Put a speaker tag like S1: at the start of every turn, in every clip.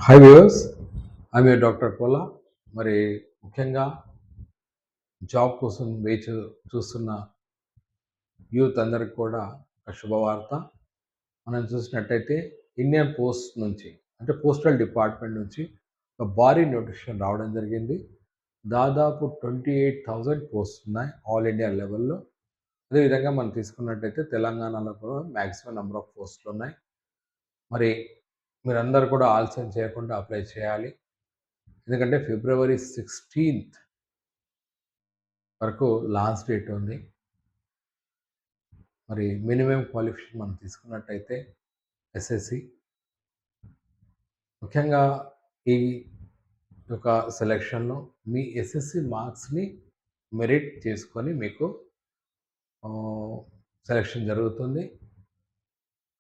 S1: High viewers, I'm your doctor Kola. మరి ముఖ్యంగా job కోసం చూస్తున్న యూత్ అందరికి కూడా ఒక శుభవార్త. మనం చూసినట్టయితే ఇండియన్ పోస్ట్ నుంచి, అంటే పోస్టల్ డిపార్ట్మెంట్ నుంచి ఒక భారీ నోటిఫికేషన్ రావడం జరిగింది. దాదాపు 28,000 పోస్ట్ ఉన్నాయి ఆల్ ఇండియా లెవెల్లో. అదేవిధంగా మనం తీసుకున్నట్టయితే తెలంగాణలో కూడా మ్యాక్సిమం నెంబర్ ఆఫ్ పోస్టులు ఉన్నాయి. మరి మీరందరూ కూడా ఆలస్యం చేయకుండా అప్లై చేయాలి. ఎందుకంటే ఫిబ్రవరి 16th వరకు లాస్ట్ డేట్ ఉంది. మరి మినిమం క్వాలిఫికేషన్ మనం తీసుకున్నట్టయితే ఎస్ఎస్సి. ముఖ్యంగా ఈ యొక్క సెలక్షన్లో మీ ఎస్ఎస్సి మార్క్స్ని మెరిట్ చేసుకొని మీకు సెలక్షన్ జరుగుతుంది.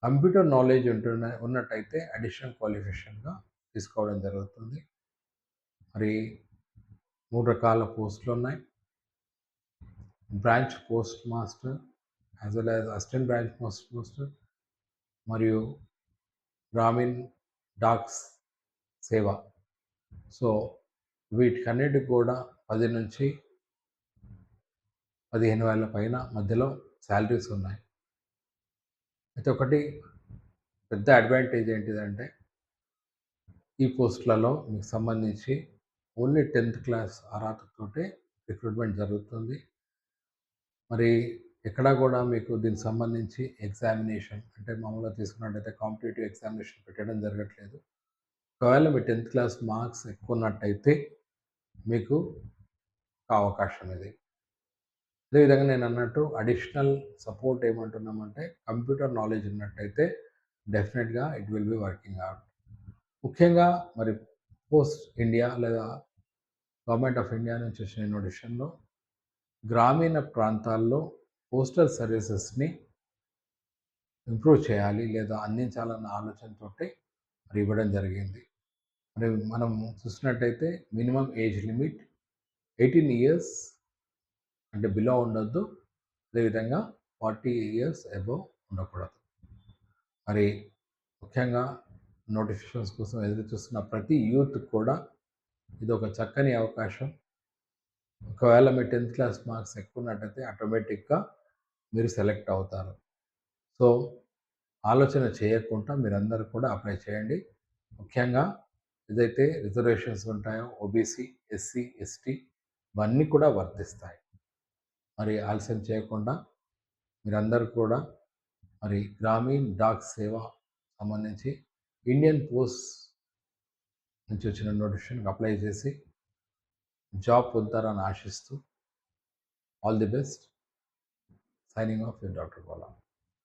S1: కంప్యూటర్ నాలెడ్జ్ ఉన్నట్టయితే అడిషనల్ క్వాలిఫికేషన్గా తీసుకోవడం జరుగుతుంది. మరి 3 రకాల పోస్టులు ఉన్నాయి. Branch post master, as well as assistant branch post master, మరియు గ్రామీణ్ డాక్స్ సేవ. సో వీటికన్నిటికి కూడా 10 నుంచి 15,000 పైన మధ్యలో శాలరీస్ ఉన్నాయి. అయితే ఒకటి పెద్ద అడ్వాంటేజ్ ఏంటిదంటే ఈ పోస్టులలో మీకు సంబంధించి ఓన్లీ 10th క్లాస్ అర్హతతోటే రిక్రూట్మెంట్ జరుగుతుంది. మరి ఎక్కడా కూడా మీకు దీనికి సంబంధించి ఎగ్జామినేషన్, అంటే మామూలుగా తీసుకున్నట్టయితే కాంపిటేటివ్ ఎగ్జామినేషన్ పెట్టడం జరగట్లేదు. ఒకవేళ మీ 10th క్లాస్ మార్క్స్ ఎక్కువ ఉన్నట్టయితే మీకు అవకాశం ఇది. అదేవిధంగా నేను అన్నట్టు అడిషనల్ సపోర్ట్ ఏమంటున్నామంటే కంప్యూటర్ నాలెడ్జ్ ఉన్నట్టయితే డెఫినెట్గా it will be working out. ముఖ్యంగా మరి పోస్ట్ ఇండియా లేదా గవర్నమెంట్ ఆఫ్ ఇండియా నుంచి వచ్చిన నోటిఫికేషన్లో గ్రామీణ ప్రాంతాల్లో పోస్టల్ సర్వీసెస్ని ఇంప్రూవ్ చేయాలి లేదా అందించాలన్న ఆలోచనతో మరి ఇవ్వడం జరిగింది. మరి మనం చూసినట్టయితే మినిమం ఏజ్ లిమిట్ 18 ఇయర్స్ అంటే బిలో ఉండొద్దు. అదేవిధంగా 40 ఇయర్స్ అబోవ్ ఉండకూడదు. మరి ముఖ్యంగా నోటిఫికేషన్స్ కోసం ఎదురు చూస్తున్న ప్రతి యూత్ కూడా ఇది ఒక చక్కని అవకాశం. ఒకవేళ మీ 10th క్లాస్ మార్క్స్ ఎక్కువ ఉన్నట్టయితే ఆటోమేటిక్గా మీరు సెలెక్ట్ అవుతారు. సో ఆలోచన చేయకుండా మీరందరూ కూడా అప్లై చేయండి. ముఖ్యంగా ఏదైతే రిజర్వేషన్స్ ఉంటాయో ఓబీసీ, ఎస్సీ, ఎస్టీ ఇవన్నీ కూడా వర్తిస్తాయి. మరి ఆలస్యం చేయకుండా మీరందరూ కూడా మరి గ్రామీణ్ డాక్ సేవ సంబంధించి ఇండియన్ పోస్ట్ నుంచి వచ్చిన నోటిఫికేషన్కి అప్లై చేసి జాబ్ పొందుతారని ఆశిస్తూ all the best. Signing off your doctor Kola.